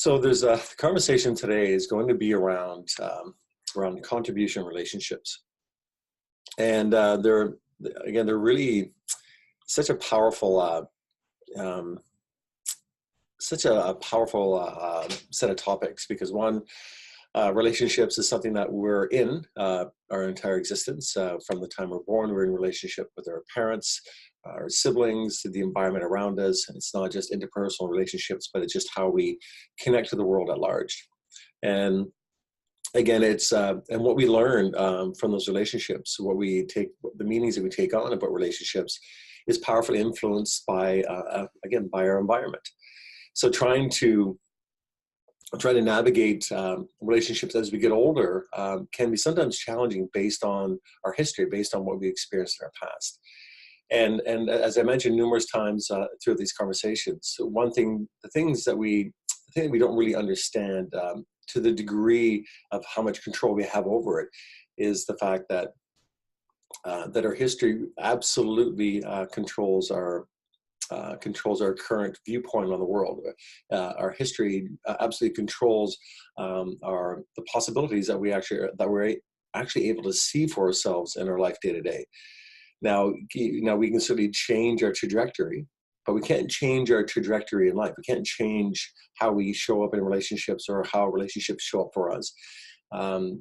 So there's a the conversation today is going to be around contribution relationships, and they're really such a powerful um, a powerful set of topics because one, relationships is something that we're in our entire existence. From the time we're born, we're in relationship with our parents, our siblings, the environment around us. And it's not just interpersonal relationships, but it's just how we connect to the world at large. And again, it's and what we learn from those relationships, the meanings that we take on about relationships, is powerfully influenced by again by our environment. So trying to navigate relationships as we get older can be sometimes challenging based on our history, based on what we experienced in our past. And as I mentioned numerous times through these conversations, the thing that we don't really understand to the degree of how much control we have over it is the fact that that our history absolutely controls our current viewpoint on the world. Our history absolutely controls the possibilities that we're actually able to see for ourselves in our life day to day. Now, we can certainly change our trajectory, but we can't change our trajectory in life. We can't change how we show up in relationships or how relationships show up for us.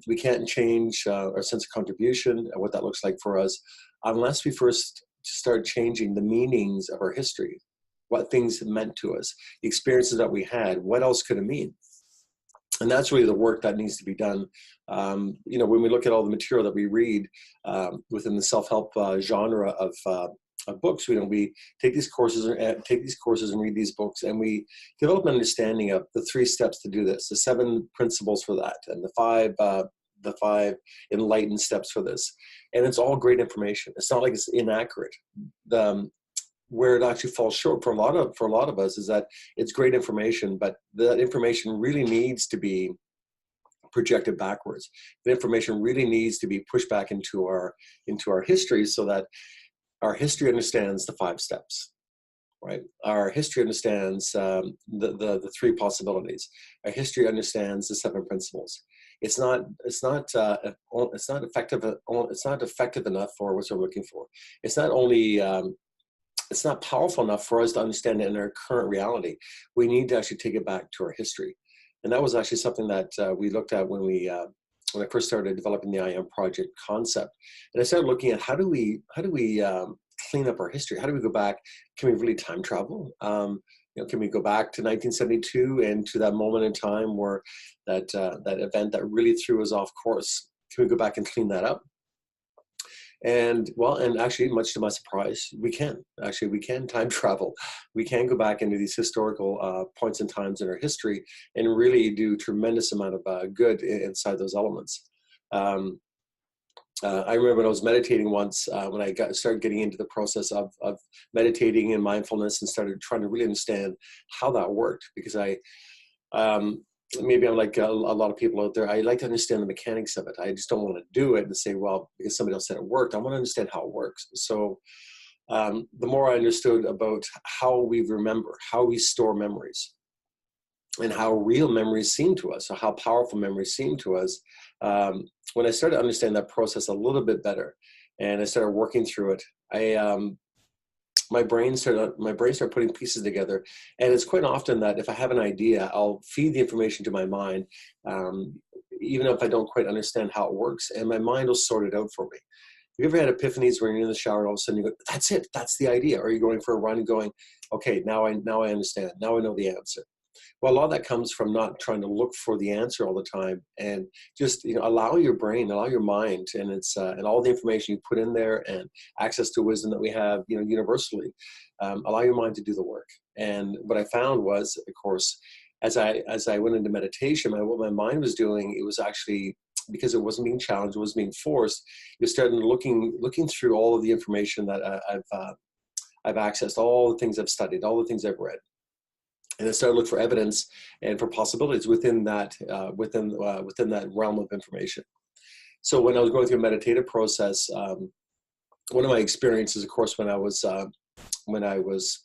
We can't change our sense of contribution and what that looks like for us unless we first start changing the meanings of our history, what things meant to us, the experiences that we had, what else could it mean? And that's really the work that needs to be done. When we look at all the material that we read within the self-help genre of books, we take these courses and read these books, and we develop an understanding of the 3 steps to do this, the 7 principles for that, and the 5 enlightened steps for this. And it's all great information. It's not like it's inaccurate. Where it actually falls short for a lot of us is that it's great information, but that information really needs to be projected backwards. The information really needs to be pushed back into our history so that our history understands the 5 steps. Right. Our history understands the 3 possibilities. Our history understands the 7 principles. It's not effective. It's not effective enough for what we're looking for. It's not only it's not powerful enough for us to understand it in our current reality. We need to actually take it back to our history, and that was actually something that we looked at when I first started developing the I Am Project concept. And I started looking at how do we clean up our history? How do we go back? Can we really time travel? Can we go back to 1972 and to that moment in time where that event that really threw us off course? Can we go back and clean that up? And actually, much to my surprise, we can time travel. We can go back into these historical points and times in our history and really do tremendous amount of good inside those elements. I remember when I was meditating once, when I started getting into the process of meditating and mindfulness and started trying to really understand how that worked, because maybe I'm like a lot of people out there, I like to understand the mechanics of it. I just don't want to do it and say, well, because somebody else said it worked. I want to understand how it works. So the more I understood about how we remember, how we store memories, and how real memories seem to us, or how powerful memories seem to us, when I started to understand that process a little bit better, and I started working through it, my brain started putting pieces together. And it's quite often that if I have an idea, I'll feed the information to my mind, even if I don't quite understand how it works, and my mind will sort it out for me. Have you ever had epiphanies where you're in the shower and all of a sudden you go, that's it, that's the idea? Or you're going for a run and going, okay, now I understand, now I know the answer. Well, a lot of that comes from not trying to look for the answer all the time, and just allow your brain, allow your mind, and and all the information you put in there, and access to wisdom that we have, universally. Allow your mind to do the work. And what I found was, of course, as I went into meditation, what my mind was doing, it was actually, because it wasn't being challenged, it wasn't being forced. It started looking through all of the information that I've accessed, all the things I've studied, all the things I've read. And I started to look for evidence and for possibilities within that realm of information. So when I was going through a meditative process, one of my experiences, of course, when I was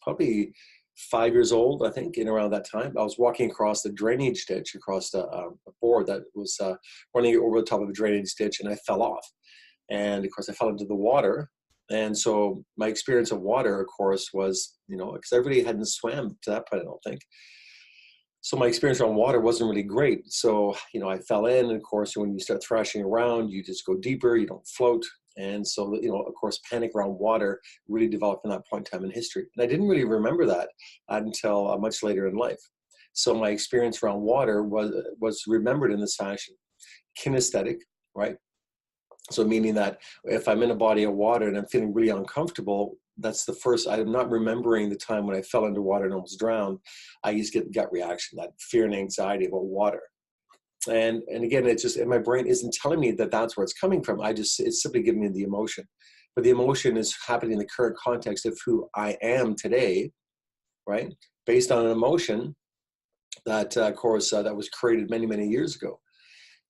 probably 5 years old, I think, in around that time. I was walking across the drainage ditch, across a board that was running over the top of a drainage ditch, and I fell off. And of course, I fell into the water. And so my experience of water, of course, was, because everybody hadn't swam to that point, I don't think. So my experience around water wasn't really great. So, I fell in, and of course, when you start thrashing around, you just go deeper, you don't float. And so, of course, panic around water really developed in that point in time in history. And I didn't really remember that until much later in life. So my experience around water was remembered in this fashion. Kinesthetic, right? So meaning that if I'm in a body of water and I'm feeling really uncomfortable, that's the first, I'm not remembering the time when I fell into water and almost drowned. I just get gut reaction, that fear and anxiety about water. And again, it's just, and my brain isn't telling me that that's where it's coming from. It's simply giving me the emotion. But the emotion is happening in the current context of who I am today, right? Based on an emotion that, of course, that was created many, many years ago.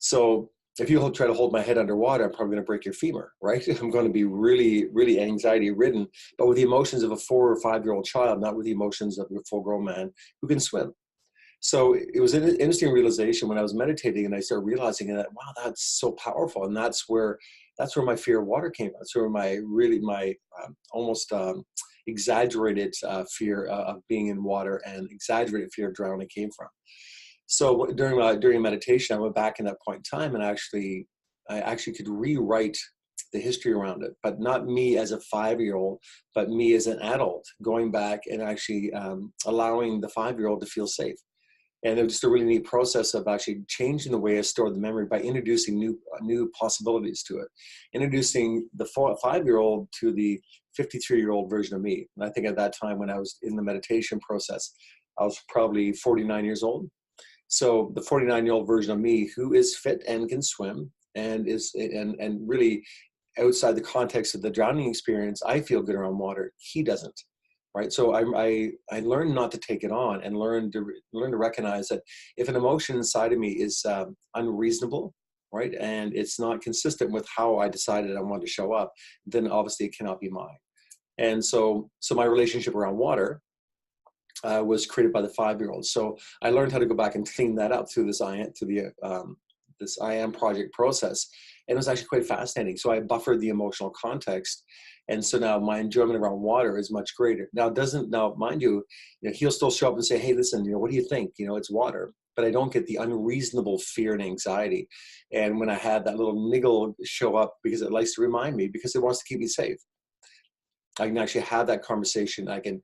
So if you try to hold my head underwater, I'm probably going to break your femur, right? I'm going to be really, really anxiety ridden, but with the emotions of a 4 or 5-year-old child, not with the emotions of a full grown man who can swim. So it was an interesting realization when I was meditating, and I started realizing that, wow, that's so powerful. And that's where my fear of water came from. That's where my almost exaggerated fear of being in water and exaggerated fear of drowning came from. So during meditation, I went back in that point in time, and I actually could rewrite the history around it, but not me as a 5-year-old, but me as an adult, going back and actually allowing the 5-year-old to feel safe. And it was just a really neat process of actually changing the way I stored the memory by introducing new possibilities to it, introducing the 5-year-old to the 53-year-old version of me. And I think at that time, when I was in the meditation process, I was probably 49 years old. So the 49-year-old version of me, who is fit and can swim, and really outside the context of the drowning experience, I feel good around water. He doesn't, right? So I learned not to take it on, and learn to recognize that if an emotion inside of me is unreasonable, right, and it's not consistent with how I decided I wanted to show up, then obviously it cannot be mine. And so my relationship around water was created by the 5-year-old. So I learned how to go back and clean that up through this this I Am project process. And it was actually quite fascinating. So I buffered the emotional context. And so now my enjoyment around water is much greater. Now, mind you, he'll still show up and say, hey, listen, what do you think? It's water. But I don't get the unreasonable fear and anxiety. And when I had that little niggle show up, because it likes to remind me, because it wants to keep me safe, I can actually have that conversation. I can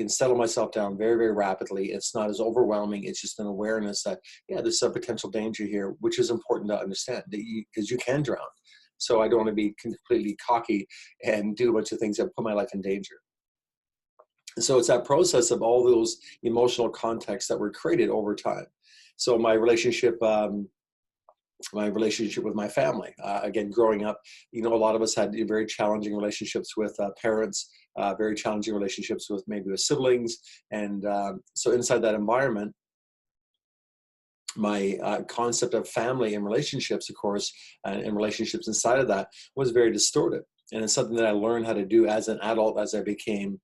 settle myself down very, very rapidly. It's not as overwhelming. It's just an awareness that, yeah, there's a potential danger here, which is important to understand, because you can drown. So I don't want to be completely cocky and do a bunch of things that put my life in danger. And so it's that process of all those emotional contexts that were created over time. So my relationship with my family. Again, growing up, a lot of us had very challenging relationships with parents, very challenging relationships with siblings. And so inside that environment, my concept of family and relationships, of course, and relationships inside of that was very distorted. And it's something that I learned how to do as an adult, as I became,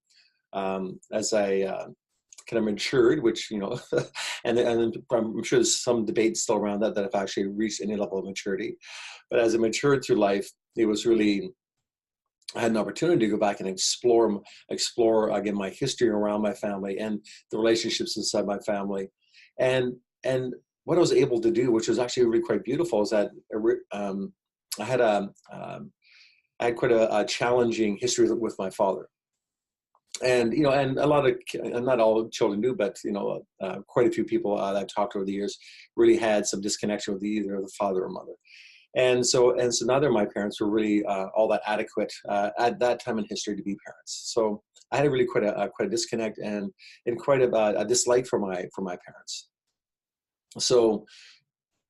as I kind of matured, which, and I'm sure there's some debate still around that I've actually reached any level of maturity. But as I matured through life, it was really, I had an opportunity to go back and explore again, my history around my family and the relationships inside my family. And what I was able to do, which was actually really quite beautiful, is that I had quite a challenging history with my father. And and not all children do, but quite a few people that I've talked to over the years really had some disconnection with either the father or mother, and so neither of my parents were really all that adequate at that time in history to be parents. So I had a really quite a disconnect and quite a dislike for my parents. So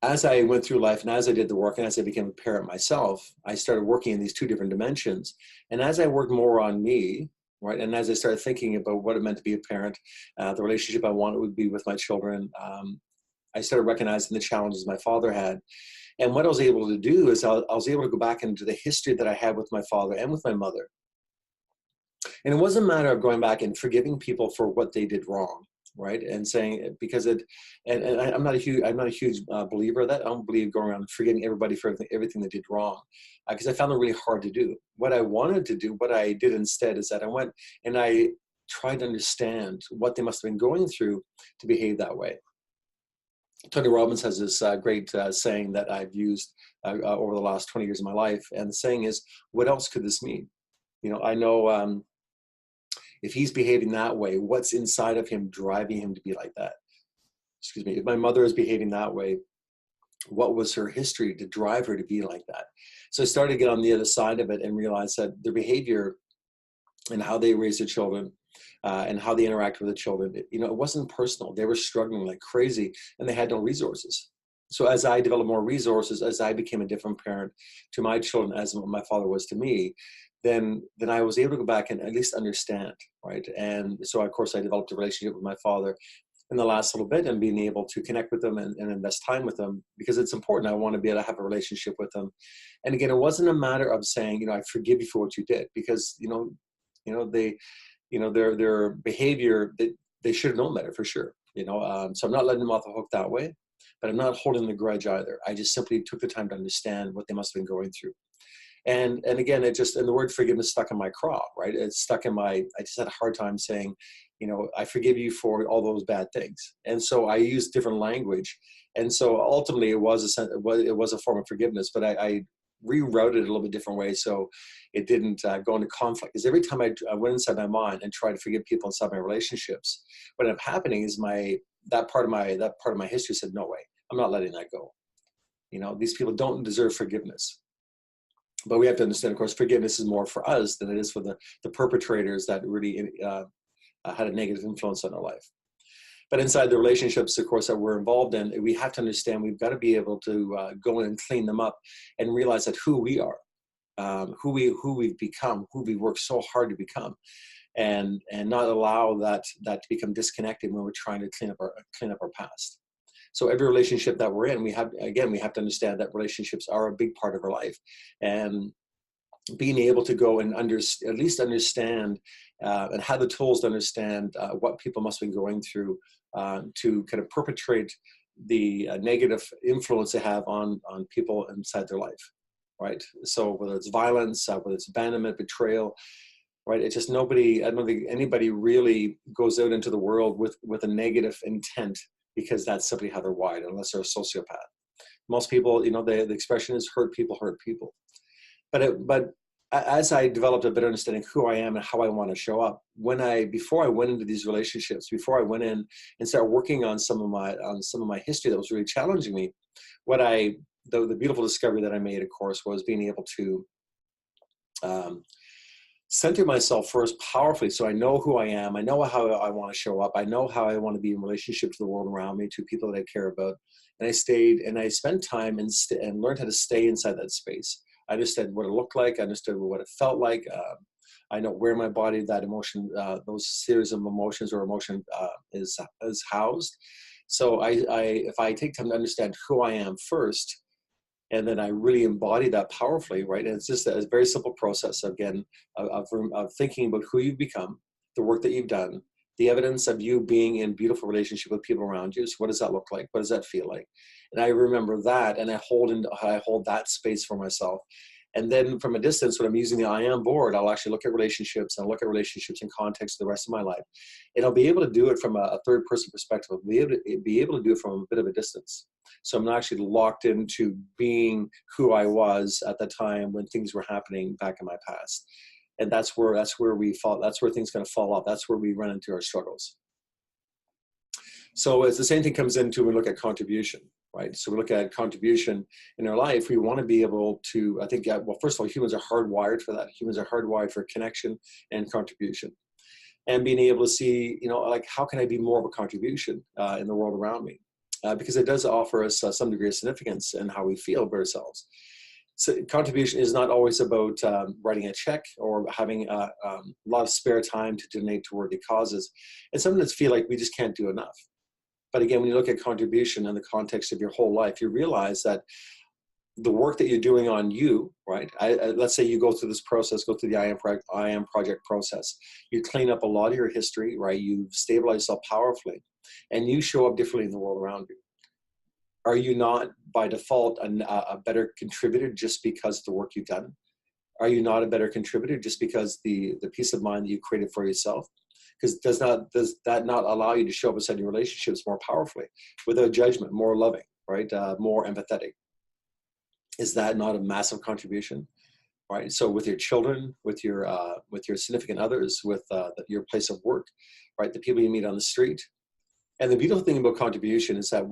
as I went through life, and as I did the work, and as I became a parent myself, I started working in these two different dimensions. And as I worked more on me, right, and as I started thinking about what it meant to be a parent, the relationship I wanted would be with my children, I started recognizing the challenges my father had. And what I was able to do is I was able to go back into the history that I had with my father and with my mother, And it wasn't a matter of going back and forgiving people for what they did wrong, right? And saying, because it, and I'm not a huge believer of that. I don't believe going around forgiving everybody for everything they did wrong, because I found it really hard to do. What I wanted to do, what I did instead, is that I went and I tried to understand what they must have been going through to behave that way. Tony Robbins has this great saying that I've used over the last 20 years of my life. And the saying is, what else could this mean? You know, I know if he's behaving that way, what's inside of him driving him to be like that? Excuse me. If my mother is behaving that way, what was her history to drive her to be like that? So I started to get on the other side of it and realize that their behavior and how they raise their children and how they interact with the children, you know, it wasn't personal. They were struggling like crazy and they had no resources. So as I developed more resources, as I became a different parent to my children as my father was to me, then I was able to go back and at least understand, right? And so, of course, I developed a relationship with my father in the last little bit, and being able to connect with them and invest time with them, because it's important. I want to be able to have a relationship with them. And again, it wasn't a matter of saying, you know, I forgive you for what you did, because, their behavior, they should have known better for sure. So I'm not letting them off the hook that way, but I'm not holding the grudge either. I just simply took the time to understand what they must have been going through. And again, and the word forgiveness stuck in my craw, right? It's stuck in I just had a hard time saying, you know, I forgive you for all those bad things. And so I used different language. And so ultimately it was a form of forgiveness, but I rerouted it a little bit different way. So it didn't go into conflict, because every time I went inside my mind and tried to forgive people inside my relationships, what ended up happening is that part of my history said, no way, I'm not letting that go. You know, these people don't deserve forgiveness. But we have to understand, of course, forgiveness is more for us than it is for the perpetrators that really had a negative influence on our life. But inside the relationships, of course, that we're involved in, we have to understand we've got to be able to go in and clean them up and realize that who we are, who we've become, who we work so hard to become, and not allow that to become disconnected when we're trying to clean up our past. So every relationship that we're in, we have to understand that relationships are a big part of our life, and being able to go and at least understand and have the tools to understand what people must have been going through to kind of perpetrate the negative influence they have on people inside their life, right? So whether it's violence, whether it's abandonment, betrayal, right? It's just I don't think anybody really goes out into the world with a negative intent, because that's simply how they're wired, unless they're a sociopath. Most people, you know, the expression is hurt people hurt people. But as I developed a better understanding of who I am and how I want to show up, before I went into these relationships, before I went in and started working on some of my history that was really challenging me, the beautiful discovery that I made, of course, was being able to center myself first powerfully, so I know who I am, I know how I want to show up, I know how I want to be in relationship to the world around me, to people that I care about. And I spent time and learned how to stay inside that space. I understood what it looked like, I understood what it felt like. I know where my body, that emotion, those series of emotions or emotion is housed. So if I take time to understand who I am first, and then I really embody that powerfully, right? And it's just a very simple process, again, of thinking about who you've become, the work that you've done, the evidence of you being in beautiful relationship with people around you. So what does that look like? What does that feel like? And I remember that, and I hold that space for myself. And then from a distance, when I'm using the I Am board, I'll actually look at relationships, and I'll look at relationships in context of the rest of my life. And I'll be able to do it from a third person perspective. I'll be able to do it from a bit of a distance. So I'm not actually locked into being who I was at the time when things were happening back in my past. And that's where things kind of fall off. That's where we run into our struggles. So it's the same thing comes into when we look at contribution, right? So we look at contribution in our life. We want to be able to, I think, well, first of all, humans are hardwired for that. Humans are hardwired for connection and contribution. And being able to see, you know, like, how can I be more of a contribution in the world around me? Because it does offer us some degree of significance in how we feel about ourselves. So contribution is not always about writing a check or having a lot of spare time to donate to worthy causes. It's something that feel like we just can't do enough. But again, when you look at contribution in the context of your whole life, you realize that the work that you're doing on you, right? Let's say you go through this process, go through the I am project process. You clean up a lot of your history, right? You stabilize yourself powerfully, and you show up differently in the world around you. Are you not by default a better contributor just because of the work you've done? Are you not a better contributor just because the peace of mind that you created for yourself? Because does that not allow you to show up inside your relationships more powerfully, without judgment, more loving, right? More empathetic? Is that not a massive contribution, right? So with your children, with your significant others, with your place of work, right? The people you meet on the street. And the beautiful thing about contribution is that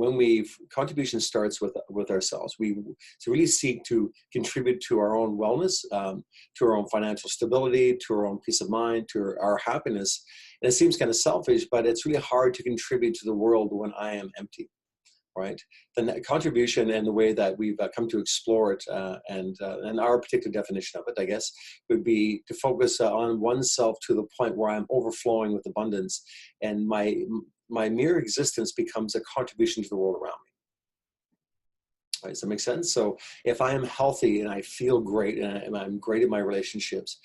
contribution starts with ourselves. We to really seek to contribute to our own wellness, to our own financial stability, to our own peace of mind, to our happiness. And it seems kind of selfish, but it's really hard to contribute to the world when I am empty, right? The contribution and the way that we've come to explore it, and our particular definition of it, I guess, would be to focus on oneself to the point where I'm overflowing with abundance, and my mere existence becomes a contribution to the world around me. Right, does that make sense? So if I am healthy and I feel great and I'm great in my relationships,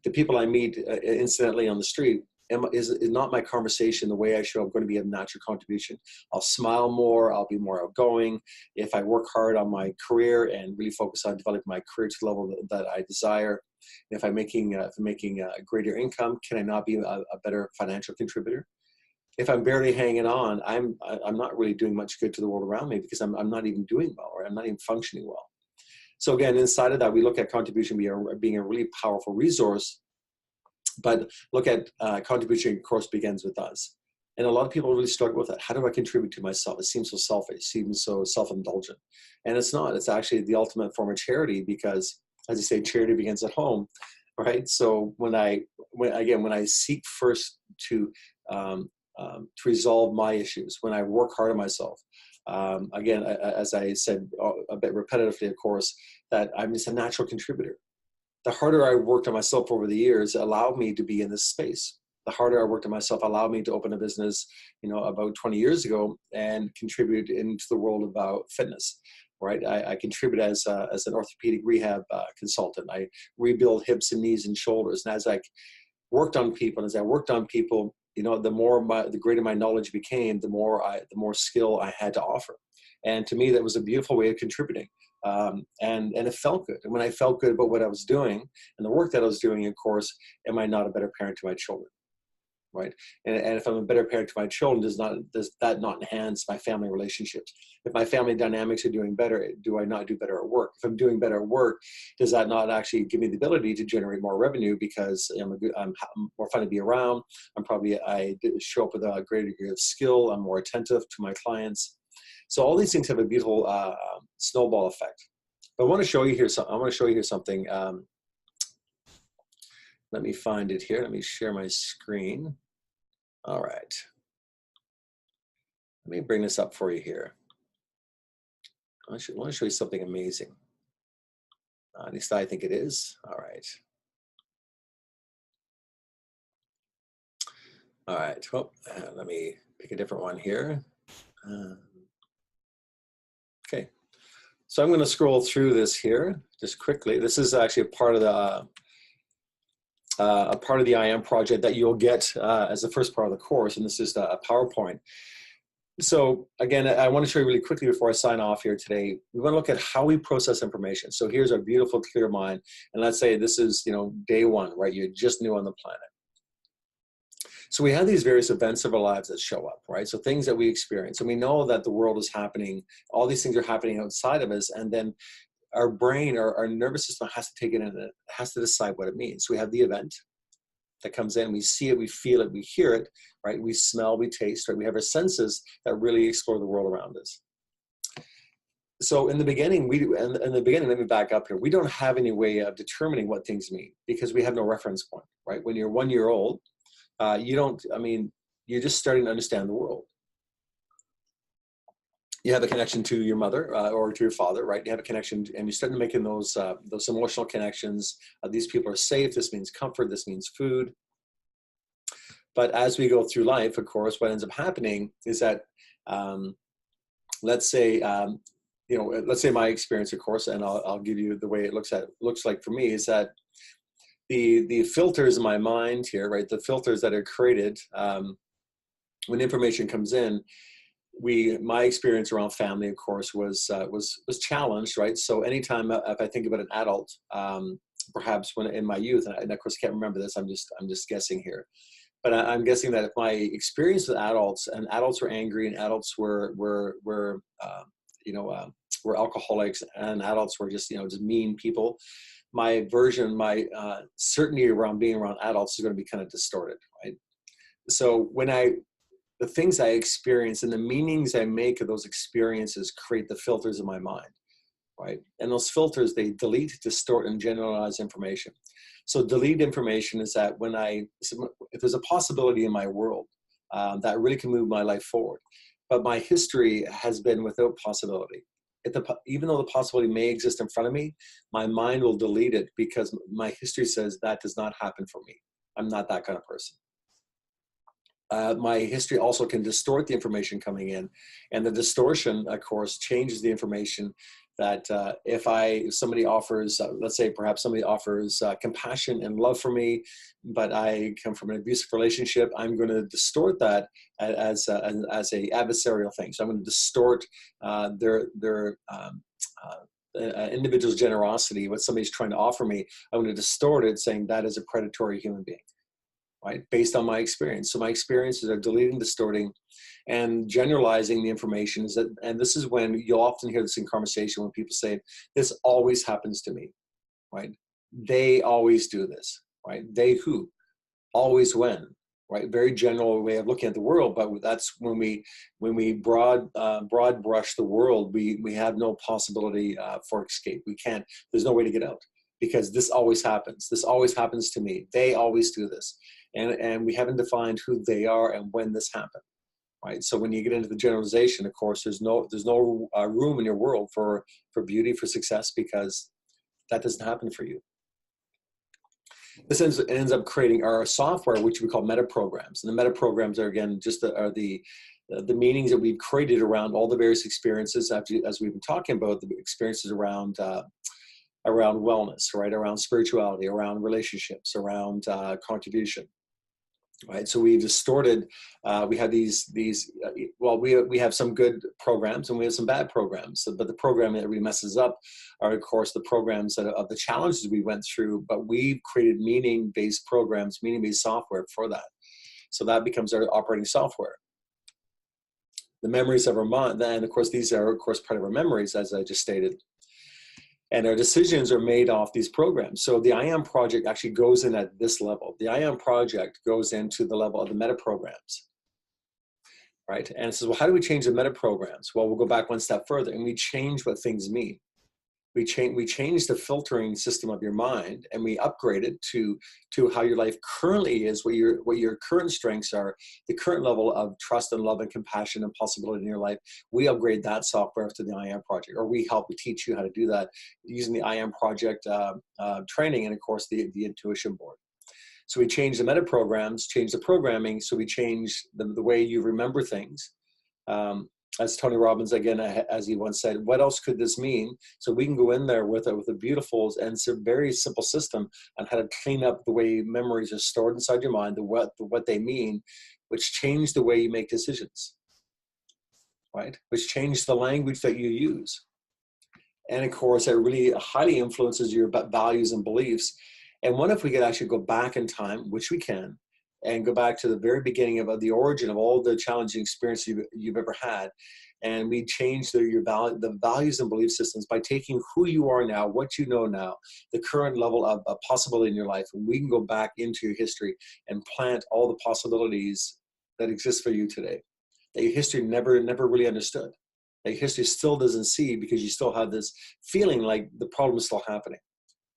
the people I meet incidentally on the street, is not my conversation, the way I show up, going to be a natural contribution. I'll smile more, I'll be more outgoing. If I work hard on my career and really focus on developing my career to the level that I desire, if I'm making a greater income, can I not be a better financial contributor? If I'm barely hanging on, I'm not really doing much good to the world around me, because I'm not even doing well, or I'm not even functioning well. So again, inside of that, we look at contribution being a really powerful resource, but look at contribution, of course, begins with us. And a lot of people really struggle with that. How do I contribute to myself? It seems so selfish, it seems so self-indulgent. And it's not. It's actually the ultimate form of charity, because, as you say, charity begins at home, right? So when I seek first to resolve my issues, when I work hard on myself, again, as I said a bit repetitively, of course, that I'm just a natural contributor. The harder I worked on myself over the years allowed me to be in this space. The harder I worked on myself allowed me to open a business, about 20 years ago, and contribute into the world about fitness, right? I contribute as an orthopedic rehab consultant. I rebuild hips and knees and shoulders. And as I worked on people, the greater my knowledge became, the more skill I had to offer. And to me, that was a beautiful way of contributing. And it felt good. And when I felt good about what I was doing and the work that I was doing, of course, am I not a better parent to my children, right? And if I'm a better parent to my children, does that not enhance my family relationships? If my family dynamics are doing better, do I not do better at work? If I'm doing better at work, does that not actually give me the ability to generate more revenue, because I'm more fun to be around? I show up with a greater degree of skill. I'm more attentive to my clients. So all these things have a beautiful snowball effect. But I want to show you here something. Let me find it here. Let me share my screen. All right. Let me bring this up for you here. I want to show you something amazing. At least I think it is. All right. All right. Well, let me pick a different one here. Okay. So I'm going to scroll through this here just quickly. This is actually a part of the I Am project that you'll get as the first part of the course, and this is a PowerPoint. So again, I want to show you really quickly before I sign off here today. We want to look at how we process information. So here's our beautiful, clear mind, and let's say this is day one, right? You're just new on the planet. So we have these various events of our lives that show up, right? So things that we experience, and we know that the world is happening. All these things are happening outside of us, and then our brain, our nervous system has to take it in, and it has to decide what it means. So we have the event that comes in, we see it, we feel it, we hear it, right? We smell, we taste, right? We have our senses that really explore the world around us. So in the beginning, let me back up here. We don't have any way of determining what things mean, because we have no reference point, right? When you're 1 year old, you're just starting to understand the world. You have a connection to your mother or to your father, right? You have a connection, and you're starting to making those emotional connections. These people are safe. This means comfort. This means food. But as we go through life, of course, what ends up happening is that, let's say you know, let's say my experience, of course, and I'll give you the way it looks like for me, is that the filters in my mind here, right? The filters that are created when information comes in. My experience around family, of course, was challenged, right? So anytime if I think about an adult, perhaps when in my youth, and I of course can't remember this, I'm just guessing here, but I'm guessing that if my experience with adults, and adults were angry, and adults were alcoholics, and adults were just just mean people, my certainty around being around adults is going to be kind of distorted, right? So the things I experience and the meanings I make of those experiences create the filters in my mind, right? And those filters, they delete, distort, and generalize information. So delete information is that if there's a possibility in my world that really can move my life forward, but my history has been without possibility. Even though the possibility may exist in front of me, my mind will delete it because my history says that does not happen for me. I'm not that kind of person. My history also can distort the information coming in, and the distortion, of course, changes the information. That if somebody offers, let's say perhaps somebody offers compassion and love for me, but I come from an abusive relationship, I'm going to distort that as a adversarial thing. So I'm going to distort their individual's generosity, what somebody's trying to offer me. I'm going to distort it, saying that is a predatory human being, right? Based on my experience. So my experiences are deleting, distorting, and generalizing the information. And this is when you'll often hear this in conversation when people say, this always happens to me, right? They always do this, right? They who? Always when, right? Very general way of looking at the world, but that's when we broad brush the world, we have no possibility for escape. There's no way to get out, because this always happens. This always happens to me. They always do this. And we haven't defined who they are and when this happened, right? So when you get into the generalization, of course, there's no room in your world for beauty, for success, because that doesn't happen for you. This ends up creating our software, which we call meta programs. And the meta programs are, again, just the meanings that we've created around all the various experiences, as we've been talking about, the experiences around wellness, right? Around spirituality, around relationships, around contribution. Right, so we distorted. We have we have some good programs and we have some bad programs. But the program that really messes up are, of course, the programs of the challenges we went through. But we've created meaning-based programs, meaning-based software for that. So that becomes our operating software. The memories of our mind, and of course, these are, of course, part of our memories, as I just stated. And our decisions are made off these programs. So the I Am Project actually goes in at this level. The I Am Project goes into the level of the meta programs, right? And it says, well, how do we change the meta programs? Well, we'll go back one step further, and we change what things mean. We change the filtering system of your mind, and we upgrade it to how your life currently is, what your current strengths are, the current level of trust and love and compassion and possibility in your life. We upgrade that software to the I Am Project, or we teach you how to do that using the I Am Project training, and of course the intuition board. So we change the meta programs, change the programming, so we change the way you remember things. As Tony Robbins, again, as he once said, what else could this mean? So we can go in there with a beautiful and very simple system on how to clean up the way memories are stored inside your mind, what they mean, which change the way you make decisions, right? Which change the language that you use. And of course, it really highly influences your values and beliefs. And what if we could actually go back in time, which we can, and go back to the very beginning of the origin of all the challenging experiences you've ever had. And we change the values and belief systems by taking who you are now, what you know now, the current level of possibility in your life. And we can go back into your history and plant all the possibilities that exist for you today, that your history never really understood, that your history still doesn't see, because you still have this feeling like the problem is still happening.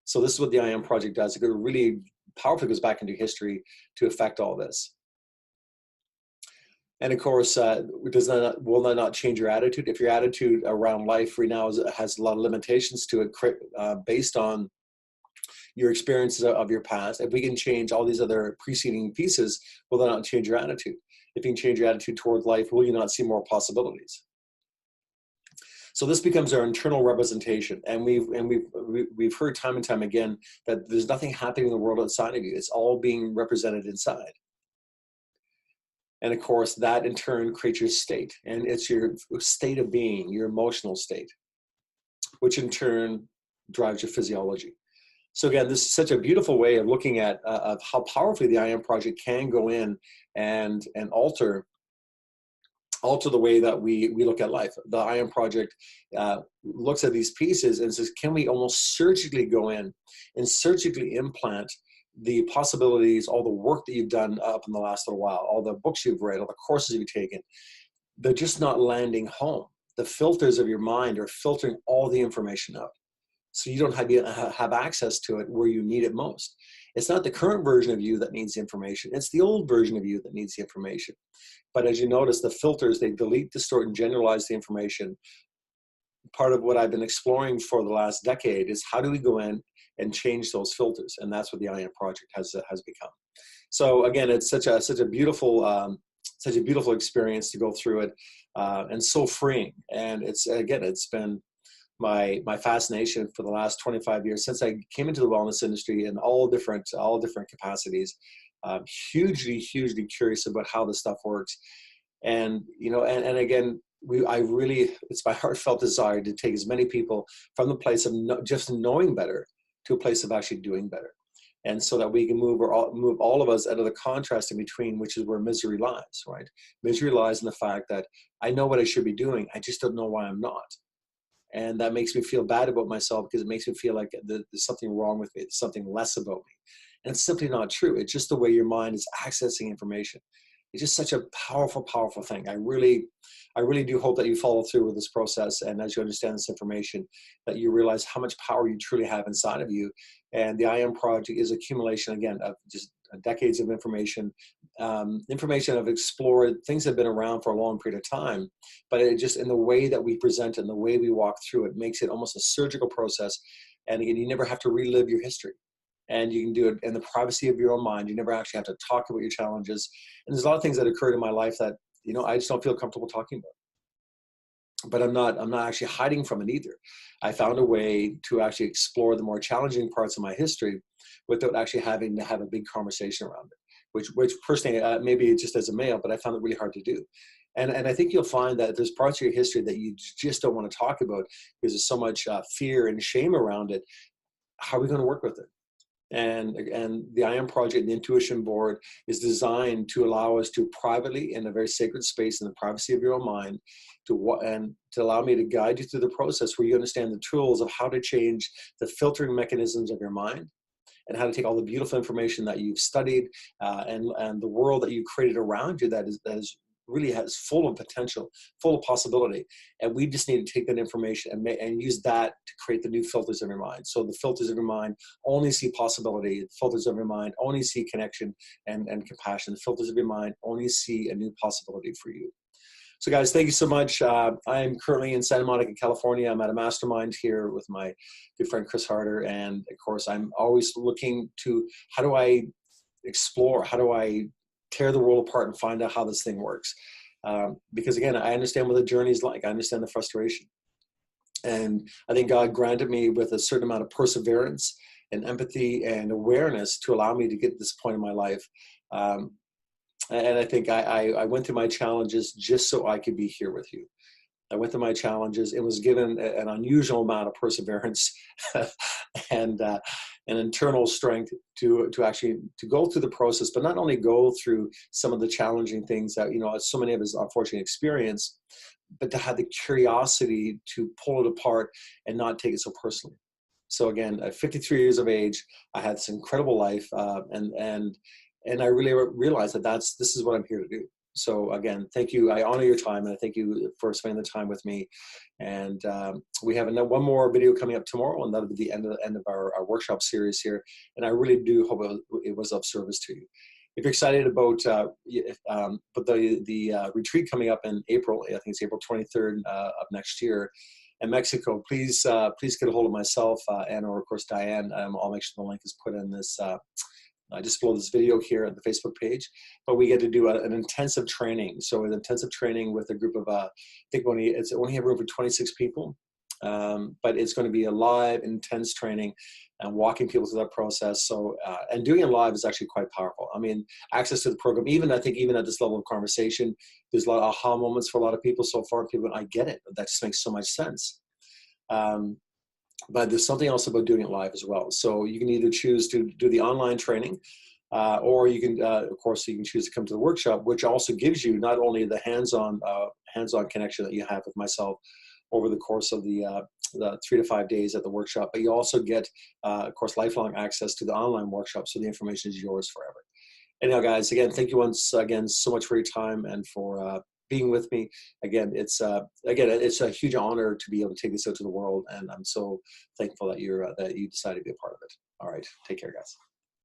So this is what the I Am Project does. It really powerfully goes back into history to affect all this. And of course, will that not change your attitude? If your attitude around life right now has a lot of limitations to it, based on your experiences of your past, if we can change all these other preceding pieces, will that not change your attitude? If you can change your attitude toward life, will you not see more possibilities? So this becomes our internal representation, and we've heard time and time again that there's nothing happening in the world outside of you. It's all being represented inside. And of course, that in turn creates your state, and it's your state of being, your emotional state, which in turn drives your physiology. So again, this is such a beautiful way of looking at of how powerfully the I Am Project can go in and alter the way that we look at life. The I Am Project looks at these pieces and says, can we almost surgically go in and surgically implant the possibilities, all the work that you've done up in the last little while, all the books you've read, all the courses you've taken, they're just not landing home. The filters of your mind are filtering all the information out. So you don't have access to it where you need it most. It's not the current version of you that needs the information. It's the old version of you that needs the information. But as you notice, the filters, they delete, distort, and generalize the information. Part of what I've been exploring for the last decade is how do we go in and change those filters? And that's what the I Am Project has become. So again, it's such a beautiful experience to go through it, and so freeing. And it's been my fascination for the last 25 years since I came into the wellness industry in all different capacities. Hugely curious about how this stuff works, and again, it's my heartfelt desire to take as many people from the place of just knowing better to a place of actually doing better, and so that we can move all of us out of the contrast in between, which is where misery lies. Right? Misery lies in the fact that I know what I should be doing, I just don't know why I'm not. And that makes me feel bad about myself because it makes me feel like there's something wrong with me. There's something less about me. And it's simply not true. It's just the way your mind is accessing information. It's just such a powerful, powerful thing. I really do hope that you follow through with this process. And as you understand this information, that you realize how much power you truly have inside of you. And the I Am Project is accumulation, again, of just decades of information. Information I've explored, things that have been around for a long period of time, but it just, in the way that we present it and the way we walk through it, makes it almost a surgical process. And again, you never have to relive your history. And you can do it in the privacy of your own mind. You never actually have to talk about your challenges. And there's a lot of things that occurred in my life that, I just don't feel comfortable talking about. But I'm not actually hiding from it either. I found a way to actually explore the more challenging parts of my history without actually having to have a big conversation around it, which personally, maybe just as a male, but I found it really hard to do. And I think you'll find that there's parts of your history that you just don't want to talk about because there's so much fear and shame around it. How are we going to work with it? And the I Am Project, the Intuition Board, is designed to allow us to privately, in a very sacred space, in the privacy of your own mind, to allow me to guide you through the process where you understand the tools of how to change the filtering mechanisms of your mind, and how to take all the beautiful information that you've studied and the world that you created around you that is really has full of potential, full of possibility. And we just need to take that information and use that to create the new filters of your mind. So the filters of your mind only see possibility. The filters of your mind only see connection and compassion. The filters of your mind only see a new possibility for you. So guys, thank you so much. I'm currently in Santa Monica, California. I'm at a mastermind here with my good friend, Chris Harder. And of course, I'm always looking to how do I explore, how do I tear the world apart and find out how this thing works. Because again, I understand what the journey is like. I understand the frustration. And I think God granted me with a certain amount of perseverance and empathy and awareness to allow me to get to this point in my life. And I think I went through my challenges just so I could be here with you. I went through my challenges. It was given an unusual amount of perseverance and an internal strength to actually to go through the process, but not only go through some of the challenging things that so many of us unfortunately experience, but to have the curiosity to pull it apart and not take it so personally. So again, at 53 years of age, I had this incredible life, and I really realized that this is what I'm here to do. So again, thank you. I honor your time, and I thank you for spending the time with me. And we have one more video coming up tomorrow, and that'll be the end of our workshop series here. And I really do hope it was of service to you. If you're excited about the retreat coming up in April, I think it's April 23rd of next year in Mexico, please get a hold of myself and or of course Diane. I'll make sure the link is put in this I just upload this video here at the Facebook page, but we get to do an intensive training. So an intensive training with a group of, I think it's only have room for 26 people, but it's going to be a live, intense training and walking people through that process. So, and doing it live is actually quite powerful. I mean, access to the program, I think even at this level of conversation, there's a lot of aha moments for a lot of people so far. People, I get it. That just makes so much sense. But there's something else about doing it live as well. So you can either choose to do the online training, or you can, of course, you can choose to come to the workshop, which also gives you not only the hands-on connection that you have with myself over the course of the 3 to 5 days at the workshop, but you also get, of course, lifelong access to the online workshop. So the information is yours forever. Anyhow, guys, again, thank you once again so much for your time and for being with me. Again, it's a huge honor to be able to take this out to the world, and I'm so thankful that you decided to be a part of it. All right, take care, guys.